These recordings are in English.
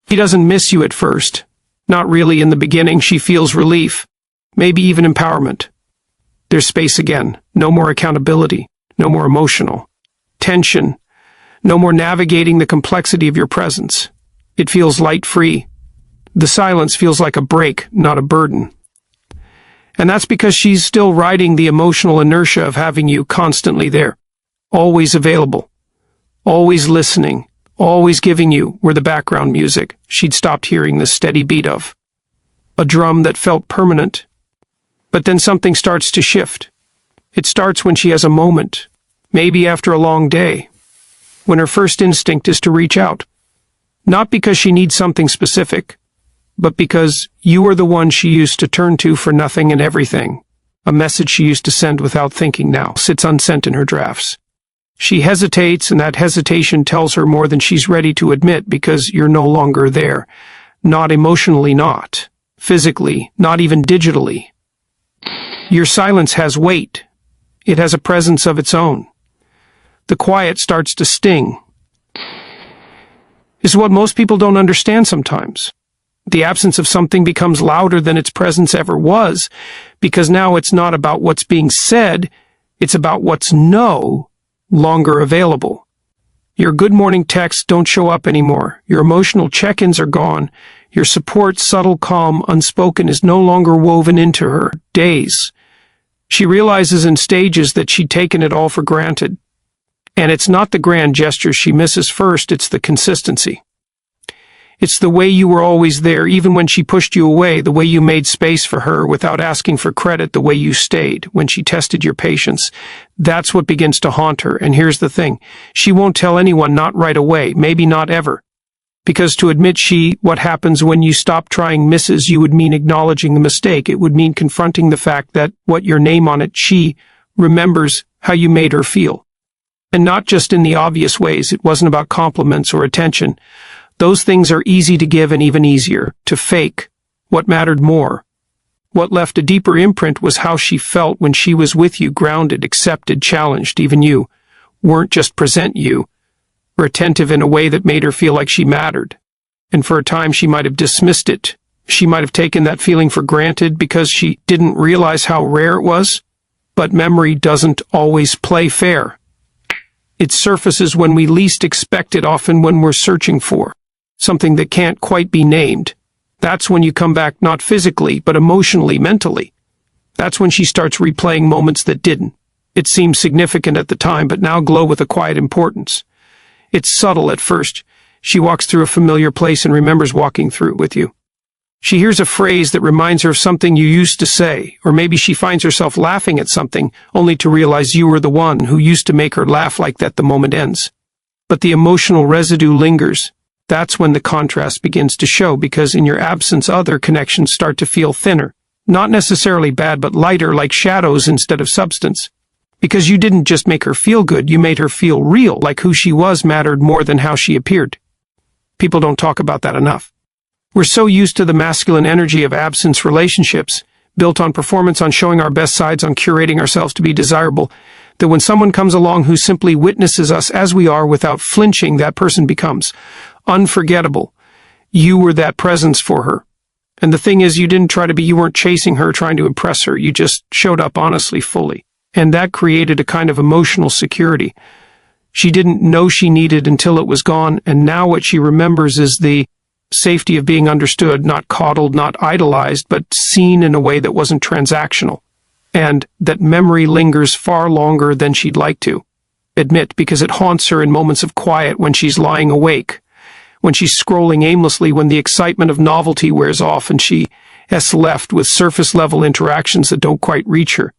She doesn't miss you at first. Not really in the beginning. She feels relief, maybe even empowerment. There's space again. No more accountability. No more emotional tension. No more navigating the complexity of your presence. It feels light-free. The silence feels like a break, not a burden. And that's because she's still riding the emotional inertia of having you constantly there. Always available. Always listening. Always giving you were the background music she'd stopped hearing the steady beat of. A drum that felt permanent. But then something starts to shift. It starts when she has a moment, maybe after a long day, when her first instinct is to reach out. Not because she needs something specific, but because you are the one she used to turn to for nothing and everything. A message she used to send without thinking now sits unsent in her drafts. She hesitates, and that hesitation tells her more than she's ready to admit, because you're no longer there. Not emotionally, not physically, not even digitally. Your silence has weight. It has a presence of its own. The quiet starts to sting. It's what most people don't understand sometimes. The absence of something becomes louder than its presence ever was, because now it's not about what's being said, it's about what's no longer available. Your good morning texts don't show up anymore. Your emotional check-ins are gone. Your support, subtle, calm, unspoken, is no longer woven into her days. She realizes in stages that she'd taken it all for granted. And it's not the grand gestures she misses first, it's the consistency. It's the way you were always there, even when she pushed you away, the way you made space for her without asking for credit, the way you stayed when she tested your patience. That's what begins to haunt her. And here's the thing. She won't tell anyone, not right away, maybe not ever. Because to admit what happens when you stop trying misses you would mean acknowledging the mistake. It would mean confronting the fact that what your name on it, she remembers how you made her feel. And not just in the obvious ways. It wasn't about compliments or attention. Those things are easy to give and even easier to fake. What mattered more, what left a deeper imprint, was how she felt when she was with you, grounded, accepted, challenged. Even you weren't just present you, were attentive in a way that made her feel like she mattered. And for a time she might have dismissed it. She might have taken that feeling for granted because she didn't realize how rare it was. But memory doesn't always play fair. It surfaces when we least expect it, often when we're searching for something that can't quite be named. That's when you come back, not physically, but emotionally, mentally. That's when she starts replaying moments that didn't. It seemed significant at the time, but now glow with a quiet importance. It's subtle at first. She walks through a familiar place and remembers walking through it with you. She hears a phrase that reminds her of something you used to say, or maybe she finds herself laughing at something, only to realize you were the one who used to make her laugh like that. The moment ends. But the emotional residue lingers. That's when the contrast begins to show, because in your absence other connections start to feel thinner. Not necessarily bad, but lighter, like shadows instead of substance. Because you didn't just make her feel good, you made her feel real, like who she was mattered more than how she appeared. People don't talk about that enough. We're so used to the masculine energy of absence relationships, built on performance, on showing our best sides, on curating ourselves to be desirable, that when someone comes along who simply witnesses us as we are without flinching, that person becomes unforgettable. You were that presence for her. And the thing is, you didn't try to be, you weren't chasing her, trying to impress her. You just showed up honestly, fully. And that created a kind of emotional security she didn't know she needed until it was gone. And now what she remembers is the safety of being understood, not coddled, not idolized, but seen in a way that wasn't transactional. And that memory lingers far longer than she'd like to admit, because it haunts her in moments of quiet, when she's lying awake, when she's scrolling aimlessly, when the excitement of novelty wears off and she is left with surface-level interactions that don't quite reach her.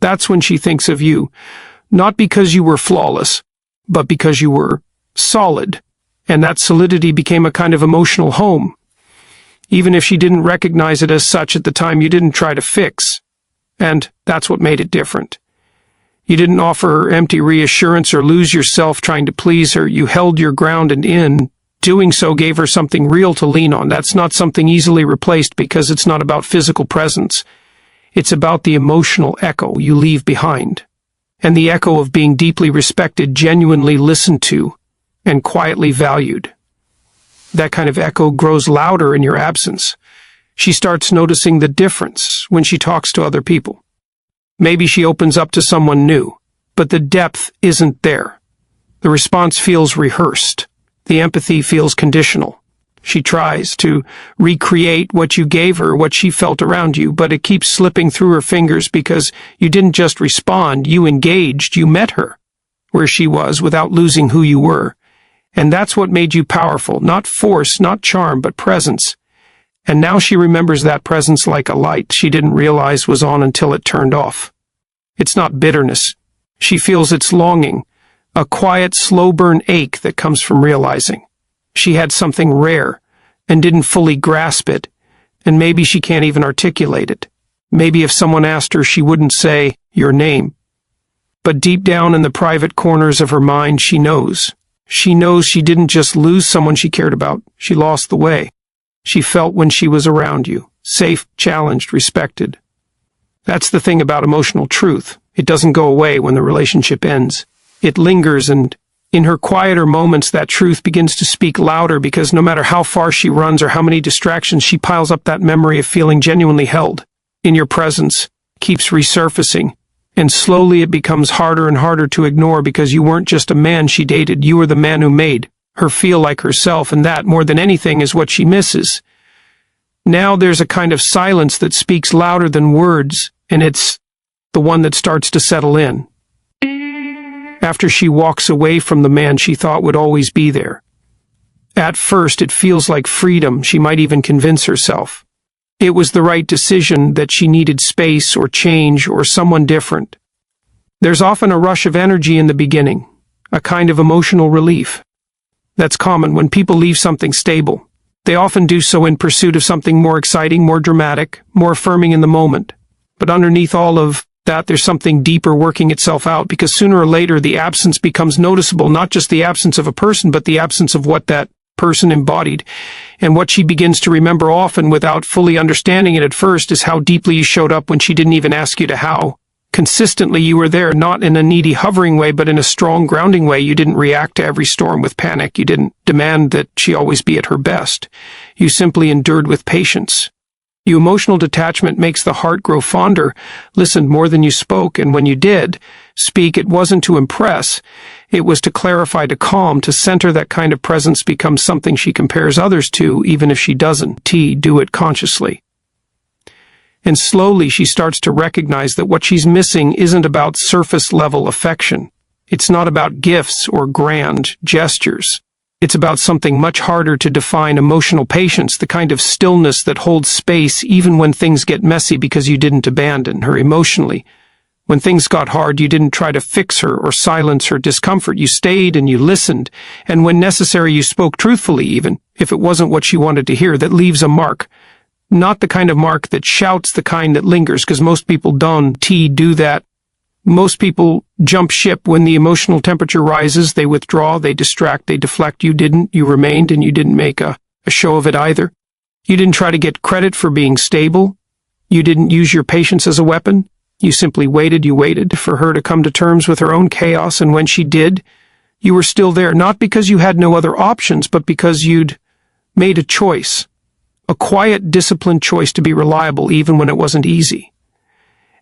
That's when she thinks of you, not because you were flawless, but because you were solid. And that solidity became a kind of emotional home. Even if she didn't recognize it as such at the time, you didn't try to fix. And that's what made it different. You didn't offer her empty reassurance or lose yourself trying to please her. You held your ground, and in doing so gave her something real to lean on. That's not something easily replaced, because it's not about physical presence. It's about the emotional echo you leave behind. And the echo of being deeply respected, genuinely listened to, and quietly valued. That kind of echo grows louder in your absence. She starts noticing the difference when she talks to other people. Maybe she opens up to someone new, but the depth isn't there. The response feels rehearsed. The empathy feels conditional. She tries to recreate what you gave her, what she felt around you, but it keeps slipping through her fingers because you didn't just respond, you engaged, you met her where she was without losing who you were. And that's what made you powerful, not force, not charm, but presence. And now she remembers that presence like a light she didn't realize was on until it turned off. It's not bitterness. She feels its longing, a quiet, slow-burn ache that comes from realizing she had something rare and didn't fully grasp it, and maybe she can't even articulate it. Maybe if someone asked her, she wouldn't say your name. But deep down in the private corners of her mind, she knows. She knows she didn't just lose someone she cared about, she lost the way she felt when she was around you, safe, challenged, respected. That's the thing about emotional truth. It doesn't go away when the relationship ends. It lingers, and in her quieter moments, that truth begins to speak louder because no matter how far she runs or how many distractions, she piles up that memory of feeling genuinely held in your presence, keeps resurfacing, and slowly it becomes harder and harder to ignore because you weren't just a man she dated, you were the man who made her feel like herself, and that, more than anything, is what she misses. Now there's a kind of silence that speaks louder than words, and it's the one that starts to settle in. After she walks away from the man she thought would always be there. At first, it feels like freedom. She might even convince herself it was the right decision, that she needed space or change or someone different. There's often a rush of energy in the beginning, a kind of emotional relief. That's common when people leave something stable. They often do so in pursuit of something more exciting, more dramatic, more affirming in the moment. But underneath all of that, there's something deeper working itself out, because sooner or later the absence becomes noticeable, not just the absence of a person, but the absence of what that person embodied. And what she begins to remember, often without fully understanding it at first, is how deeply you showed up when she didn't even ask you to. How consistently you were there, not in a needy hovering way, but in a strong grounding way. You didn't react to every storm with panic. You didn't demand that she always be at her best. You simply endured with patience. Your emotional detachment makes the heart grow fonder, listened more than you spoke, and when you did speak, it wasn't to impress, it was to clarify, to calm, to center. That kind of presence becomes something she compares others to, even if she doesn't do it consciously. And slowly she starts to recognize that what she's missing isn't about surface-level affection. It's not about gifts or grand gestures. It's about something much harder to define: emotional patience, the kind of stillness that holds space even when things get messy, because you didn't abandon her emotionally. When things got hard, you didn't try to fix her or silence her discomfort. You stayed and you listened, and when necessary, you spoke truthfully, even if it wasn't what she wanted to hear. That leaves a mark. Not the kind of mark that shouts, the kind that lingers, because most people don't do that. Most people jump ship when the emotional temperature rises. They withdraw, they distract, they deflect. You didn't. You remained, and you didn't make a show of it either. You didn't try to get credit for being stable. You didn't use your patience as a weapon. You simply waited. You waited for her to come to terms with her own chaos, and when she did, you were still there, not because you had no other options, but because you'd made a choice. A quiet, disciplined choice to be reliable even when it wasn't easy.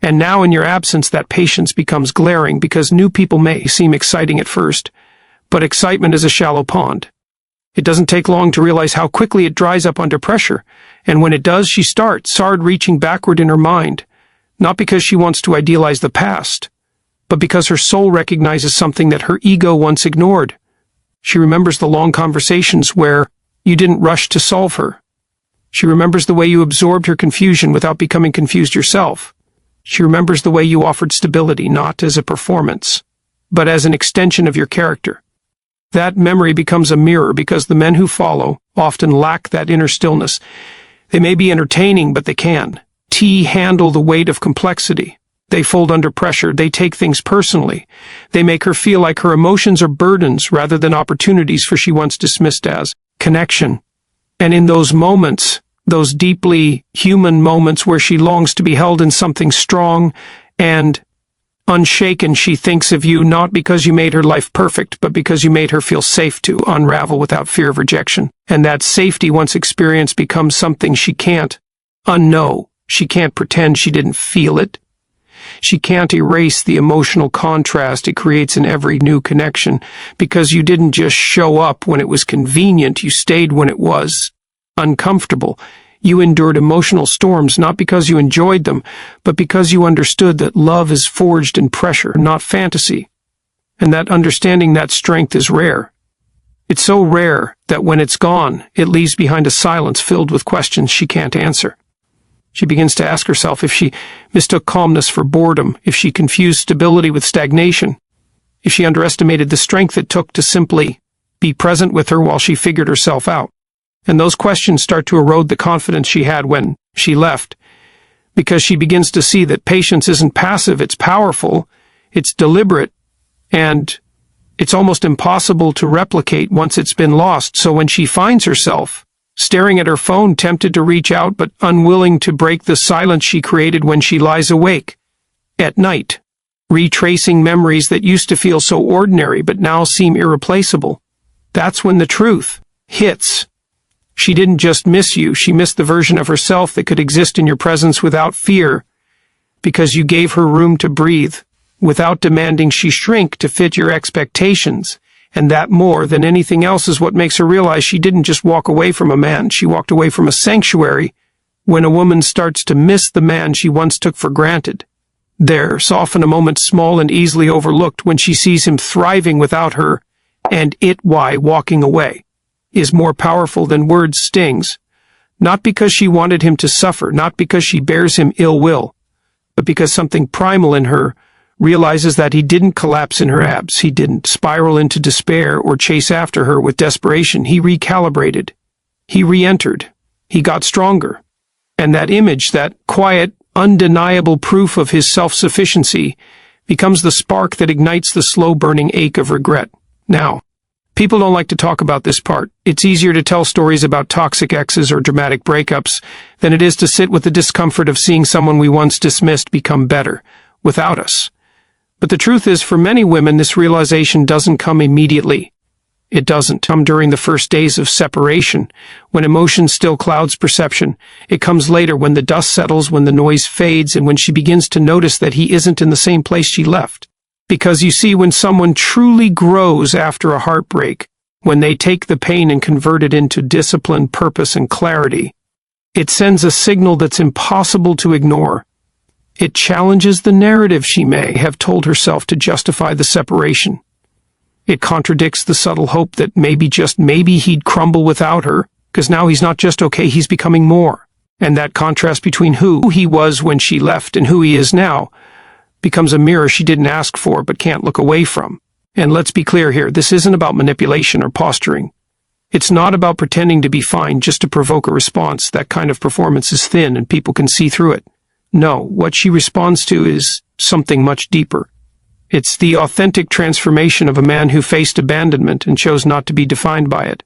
And now in your absence, that patience becomes glaring, because new people may seem exciting at first, but excitement is a shallow pond. It doesn't take long to realize how quickly it dries up under pressure, and when it does, she starts reaching backward in her mind, not because she wants to idealize the past, but because her soul recognizes something that her ego once ignored. She remembers the long conversations where you didn't rush to solve her. She remembers the way you absorbed her confusion without becoming confused yourself. She remembers the way you offered stability, not as a performance, but as an extension of your character. That memory becomes a mirror, because the men who follow often lack that inner stillness. They may be entertaining, but they can handle the weight of complexity. They fold under pressure. They take things personally. They make her feel like her emotions are burdens rather than opportunities for she once dismissed as connection. And in those moments, those deeply human moments where she longs to be held in something strong and Unshaken, she thinks of you not because you made her life perfect, but because you made her feel safe to unravel without fear of rejection. And that safety, once experienced, becomes something she can't unknow. She can't pretend she didn't feel it. She can't erase the emotional contrast it creates in every new connection, because you didn't just show up when it was convenient, you stayed when it was uncomfortable. You endured emotional storms not because you enjoyed them, but because you understood that love is forged in pressure, not fantasy. And that understanding, that strength, is rare. It's so rare that when it's gone, it leaves behind a silence filled with questions she can't answer. She begins to ask herself if she mistook calmness for boredom, if she confused stability with stagnation, if she underestimated the strength it took to simply be present with her while she figured herself out. And those questions start to erode the confidence she had when she left, because she begins to see that patience isn't passive, it's powerful, it's deliberate, and it's almost impossible to replicate once it's been lost. So when she finds herself staring at her phone, tempted to reach out but unwilling to break the silence she created when she lies awake at night, retracing memories that used to feel so ordinary but now seem irreplaceable, that's when the truth hits. She didn't just miss you, she missed the version of herself that could exist in your presence without fear, because you gave her room to breathe, without demanding she shrink to fit your expectations. And that, more than anything else, is what makes her realize she didn't just walk away from a man, she walked away from a sanctuary. When a woman starts to miss the man she once took for granted, there's often a moment small and easily overlooked when she sees him thriving without her, and why walking away is more powerful than words stings, not because she wanted him to suffer, not because she bears him ill will, but because something primal in her realizes that he didn't collapse in her abs, he didn't spiral into despair or chase after her with desperation. He recalibrated, he re-entered, he got stronger. And that image, that quiet, undeniable proof of his self-sufficiency, becomes the spark that ignites the slow-burning ache of regret. Now, people don't like to talk about this part. It's easier to tell stories about toxic exes or dramatic breakups than it is to sit with the discomfort of seeing someone we once dismissed become better without us. But the truth is, for many women, this realization doesn't come immediately. It doesn't come during the first days of separation, when emotion still clouds perception. It comes later, when the dust settles, when the noise fades, and when she begins to notice that he isn't in the same place she left. Because you see, when someone truly grows after a heartbreak, when they take the pain and convert it into discipline, purpose, and clarity, it sends a signal that's impossible to ignore. It challenges the narrative she may have told herself to justify the separation. It contradicts the subtle hope that maybe, just maybe, he'd crumble without her, because now he's not just okay, he's becoming more. And that contrast between who he was when she left and who he is now becomes a mirror she didn't ask for but can't look away from. And let's be clear here, this isn't about manipulation or posturing. It's not about pretending to be fine just to provoke a response. That kind of performance is thin and people can see through it. No, what she responds to is something much deeper. It's the authentic transformation of a man who faced abandonment and chose not to be defined by it.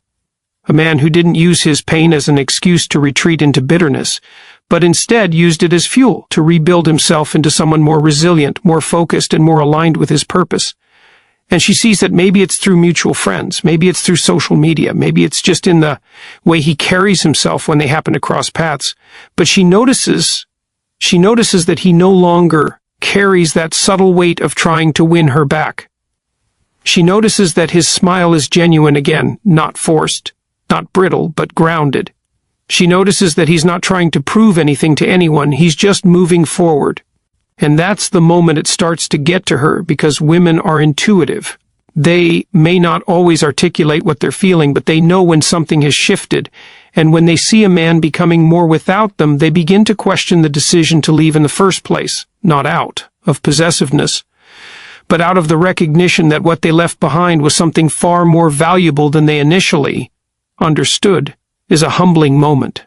A man who didn't use his pain as an excuse to retreat into bitterness, but instead used it as fuel to rebuild himself into someone more resilient, more focused, and more aligned with his purpose. And she sees that maybe it's through mutual friends, maybe it's through social media, maybe it's just in the way he carries himself when they happen to cross paths. But she notices that he no longer carries that subtle weight of trying to win her back. She notices that his smile is genuine again, not forced, not brittle, but grounded. She notices that he's not trying to prove anything to anyone, he's just moving forward. And that's the moment it starts to get to her, because women are intuitive. They may not always articulate what they're feeling, but they know when something has shifted. And when they see a man becoming more without them, they begin to question the decision to leave in the first place, not out of possessiveness, but out of the recognition that what they left behind was something far more valuable than they initially understood. Is a humbling moment.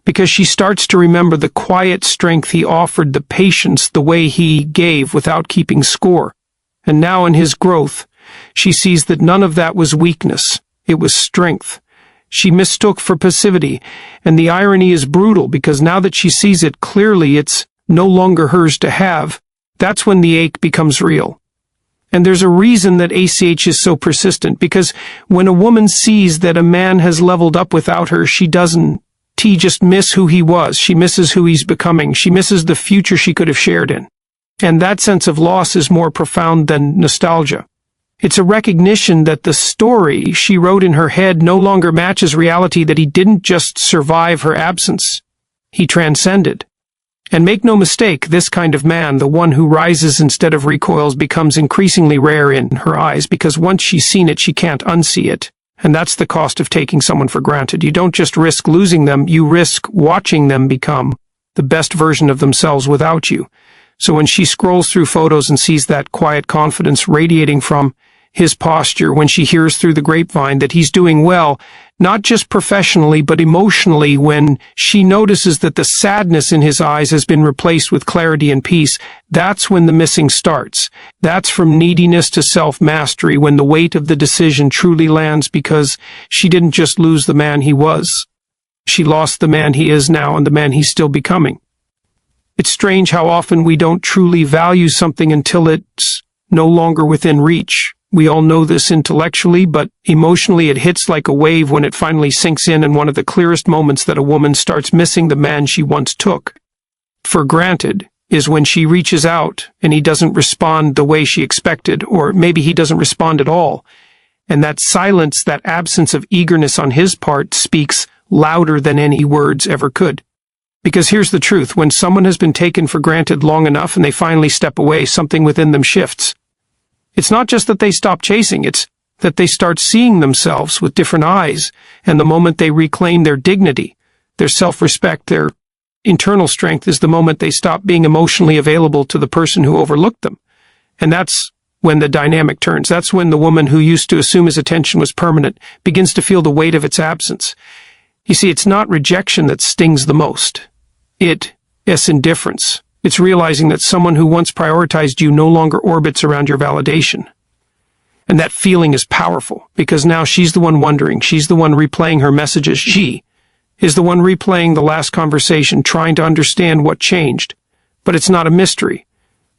Because she starts to remember the quiet strength he offered, the patience, the way he gave without keeping score. And now in his growth, she sees that none of that was weakness, it was strength. She mistook for passivity, and the irony is brutal, because now that she sees it clearly, it's no longer hers to have, That's when the ache becomes real. And there's a reason that ACH is so persistent, because when a woman sees that a man has leveled up without her, she doesn't just miss who he was. She misses who he's becoming. She misses the future she could have shared in. And that sense of loss is more profound than nostalgia. It's a recognition that the story she wrote in her head no longer matches reality, that he didn't just survive her absence. He transcended. And make no mistake, this kind of man, the one who rises instead of recoils, becomes increasingly rare in her eyes, because once she's seen it, she can't unsee it. And that's the cost of taking someone for granted. You don't just risk losing them, you risk watching them become the best version of themselves without you. So when she scrolls through photos and sees that quiet confidence radiating from his posture, when she hears through the grapevine that he's doing well, not just professionally but emotionally, when she notices that the sadness in his eyes has been replaced with clarity and peace, that's when the missing starts. That's from neediness to self-mastery, when the weight of the decision truly lands, because she didn't just lose the man he was. She lost the man he is now and the man he's still becoming. It's strange how often we don't truly value something until it's no longer within reach. We all know this intellectually, but emotionally it hits like a wave when it finally sinks in one of the clearest moments that a woman starts missing the man she once took for granted is when she reaches out and he doesn't respond the way she expected, or maybe he doesn't respond at all. And that silence, that absence of eagerness on his part, speaks louder than any words ever could. Because here's the truth, when someone has been taken for granted long enough and they finally step away, something within them shifts. It's not just that they stop chasing, it's that they start seeing themselves with different eyes, and the moment they reclaim their dignity, their self-respect, their internal strength is the moment they stop being emotionally available to the person who overlooked them. And that's when the dynamic turns. That's when the woman who used to assume his attention was permanent begins to feel the weight of its absence. You see, it's not rejection that stings the most. It's indifference. It's realizing that someone who once prioritized you no longer orbits around your validation. And that feeling is powerful, because now she's the one wondering, she's the one replaying her messages, she is the one replaying the last conversation, trying to understand what changed. But it's not a mystery.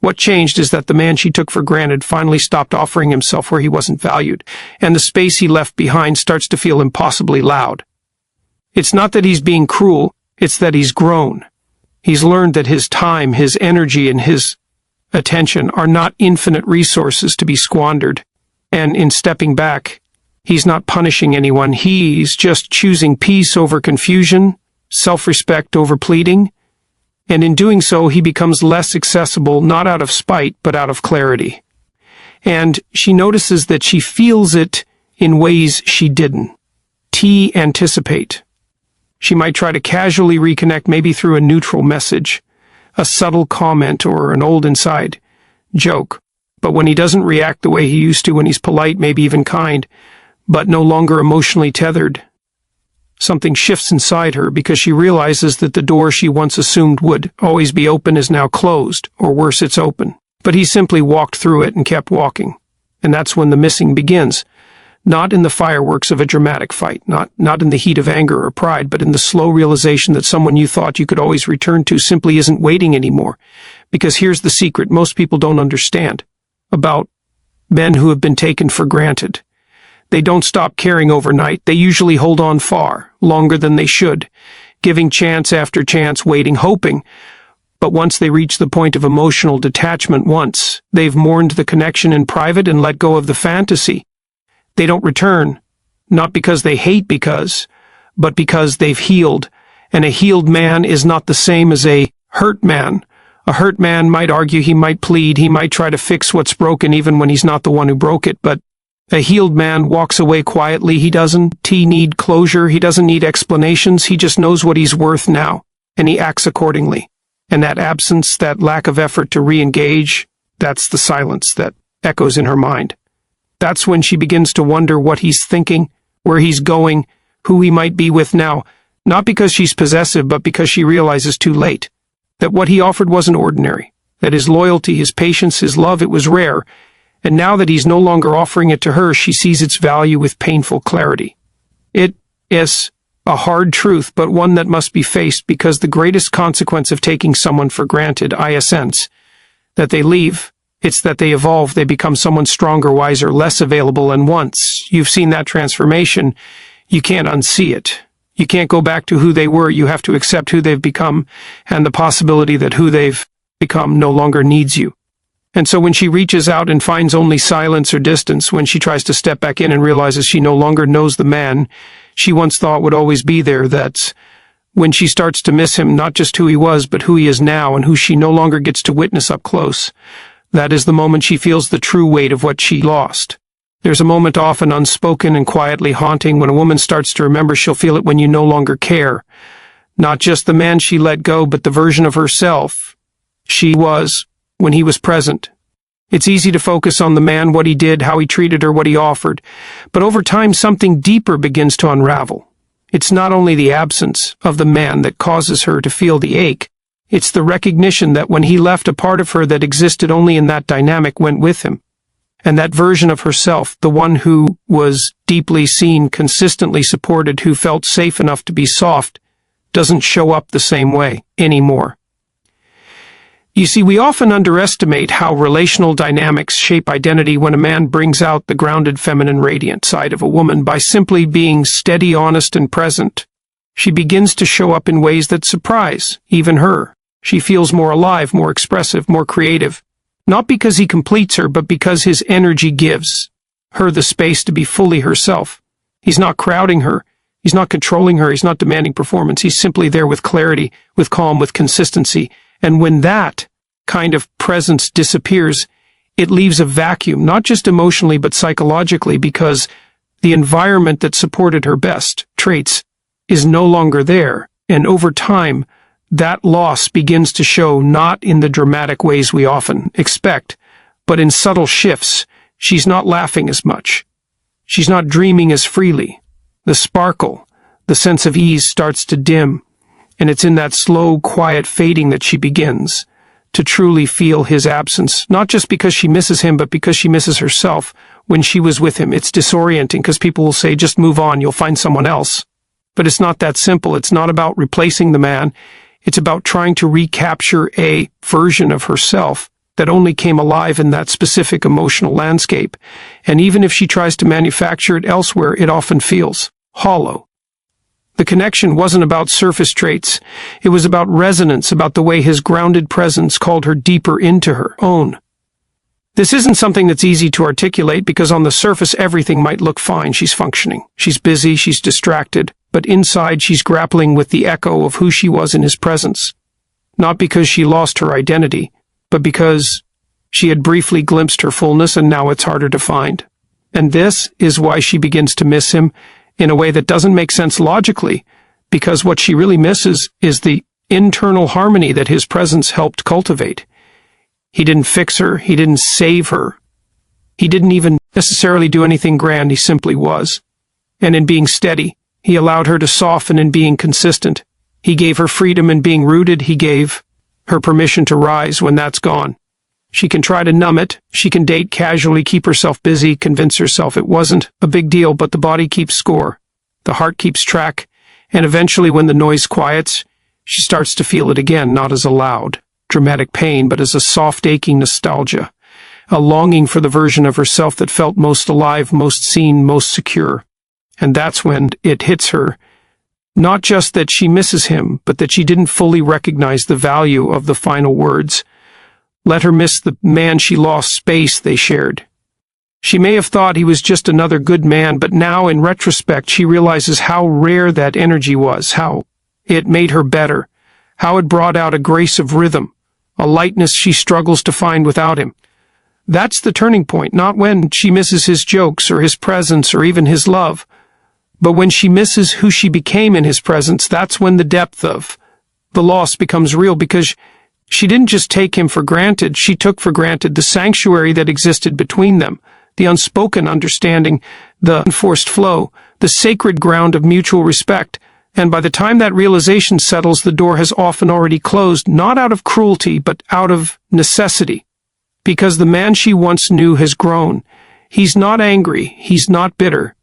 What changed is that the man she took for granted finally stopped offering himself where he wasn't valued, and the space he left behind starts to feel impossibly loud. It's not that he's being cruel, it's that he's grown. He's learned that his time, his energy, and his attention are not infinite resources to be squandered. And in stepping back, he's not punishing anyone. He's just choosing peace over confusion, self-respect over pleading. And in doing so, he becomes less accessible, not out of spite, but out of clarity. And she notices that she feels it in ways she didn't anticipate. She might try to casually reconnect, maybe through a neutral message, a subtle comment, or an old inside joke. But when he doesn't react the way he used to, when he's polite, maybe even kind, but no longer emotionally tethered, something shifts inside her, because she realizes that the door she once assumed would always be open is now closed, or worse, it's open. But he simply walked through it and kept walking. And that's when the missing begins. Not in the fireworks of a dramatic fight, not in the heat of anger or pride, but in the slow realization that someone you thought you could always return to simply isn't waiting anymore. Because here's the secret most people don't understand about men who have been taken for granted. They don't stop caring overnight. They usually hold on far, longer than they should, giving chance after chance, waiting, hoping. But once they reach the point of emotional detachment, once they've mourned the connection in private and let go of the fantasy, they don't return, not because they hate but because they've healed. And a healed man is not the same as a hurt man. A hurt man might argue, he might plead, he might try to fix what's broken even when he's not the one who broke it, but a healed man walks away quietly. He doesn't need closure, he doesn't need explanations, he just knows what he's worth now, and he acts accordingly. And that absence, that lack of effort to re-engage, that's the silence that echoes in her mind. That's when she begins to wonder what he's thinking, where he's going, who he might be with now, not because she's possessive, but because she realizes too late that what he offered wasn't ordinary, that his loyalty, his patience, his love, it was rare, and now that he's no longer offering it to her, she sees its value with painful clarity. It is a hard truth, but one that must be faced, because the greatest consequence of taking someone for granted, I sense, that they leave. It's that they evolve, they become someone stronger, wiser, less available, and once you've seen that transformation, you can't unsee it. You can't go back to who they were. You have to accept who they've become and the possibility that who they've become no longer needs you. And so when she reaches out and finds only silence or distance, when she tries to step back in and realizes she no longer knows the man she once thought would always be there, that's when she starts to miss him, not just who he was, but who he is now and who she no longer gets to witness up close. That is the moment she feels the true weight of what she lost. There's a moment often unspoken and quietly haunting when a woman starts to remember. She'll feel it when you no longer care. Not just the man she let go, but the version of herself she was when he was present. It's easy to focus on the man, what he did, how he treated her, what he offered. But over time, something deeper begins to unravel. It's not only the absence of the man that causes her to feel the ache. It's the recognition that when he left, a part of her that existed only in that dynamic went with him. And that version of herself, the one who was deeply seen, consistently supported, who felt safe enough to be soft, doesn't show up the same way anymore. You see, we often underestimate how relational dynamics shape identity when a man brings out the grounded feminine radiant side of a woman by simply being steady, honest, and present. She begins to show up in ways that surprise even her. She feels more alive, more expressive, more creative. Not because he completes her, but because his energy gives her the space to be fully herself. He's not crowding her. He's not controlling her. He's not demanding performance. He's simply there with clarity, with calm, with consistency. And when that kind of presence disappears, it leaves a vacuum, not just emotionally, but psychologically, because the environment that supported her best traits is no longer there. And over time, that loss begins to show not in the dramatic ways we often expect, but in subtle shifts. She's not laughing as much. She's not dreaming as freely. The sparkle, the sense of ease starts to dim, and it's in that slow, quiet fading that she begins to truly feel his absence, not just because she misses him, but because she misses herself when she was with him. It's disorienting because people will say, just move on, you'll find someone else. But it's not that simple. It's not about replacing the man. It's about trying to recapture a version of herself that only came alive in that specific emotional landscape. And even if she tries to manufacture it elsewhere, it often feels hollow. The connection wasn't about surface traits. It was about resonance, about the way his grounded presence called her deeper into her own. This isn't something that's easy to articulate because on the surface everything might look fine. She's functioning. She's busy. She's distracted. But inside she's grappling with the echo of who she was in his presence. Not because she lost her identity, but because she had briefly glimpsed her fullness and now it's harder to find. And this is why she begins to miss him in a way that doesn't make sense logically, because what she really misses is the internal harmony that his presence helped cultivate. He didn't fix her. He didn't save her. He didn't even necessarily do anything grand. He simply was. And in being steady, he allowed her to soften. In being consistent, he gave her freedom. In being rooted, he gave her permission to rise when that's gone. She can try to numb it. She can date casually, keep herself busy, convince herself it wasn't a big deal, but the body keeps score. The heart keeps track. And eventually, when the noise quiets, she starts to feel it again, not as a loud, dramatic pain, but as a soft, aching nostalgia, a longing for the version of herself that felt most alive, most seen, most secure. And that's when it hits her, not just that she misses him, but that she didn't fully recognize the value of the final words. Let her miss the man she lost, space they shared. She may have thought he was just another good man, but now in retrospect she realizes how rare that energy was, how it made her better, how it brought out a grace of rhythm, a lightness she struggles to find without him. That's the turning point, not when she misses his jokes or his presence or even his love, but when she misses who she became in his presence. That's when the depth of the loss becomes real, because she didn't just take him for granted, she took for granted the sanctuary that existed between them, the unspoken understanding, the enforced flow, the sacred ground of mutual respect. And by the time that realization settles, the door has often already closed, not out of cruelty, but out of necessity. Because the man she once knew has grown. He's not angry, he's not bitter,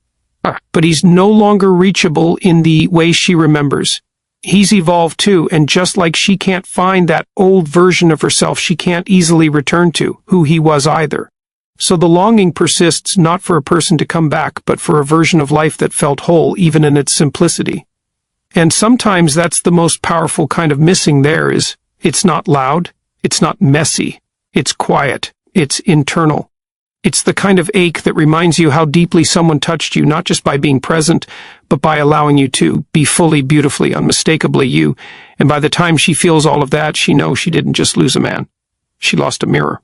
but he's no longer reachable in the way she remembers. He's evolved too, and just like she can't find that old version of herself, she can't easily return to who he was either. So the longing persists not for a person to come back, but for a version of life that felt whole even in its simplicity. And sometimes that's the most powerful kind of missing there is, it's not loud, it's not messy, it's quiet, it's internal. It's the kind of ache that reminds you how deeply someone touched you, not just by being present, but by allowing you to be fully, beautifully, unmistakably you. And by the time she feels all of that, she knows she didn't just lose a man. She lost a mirror.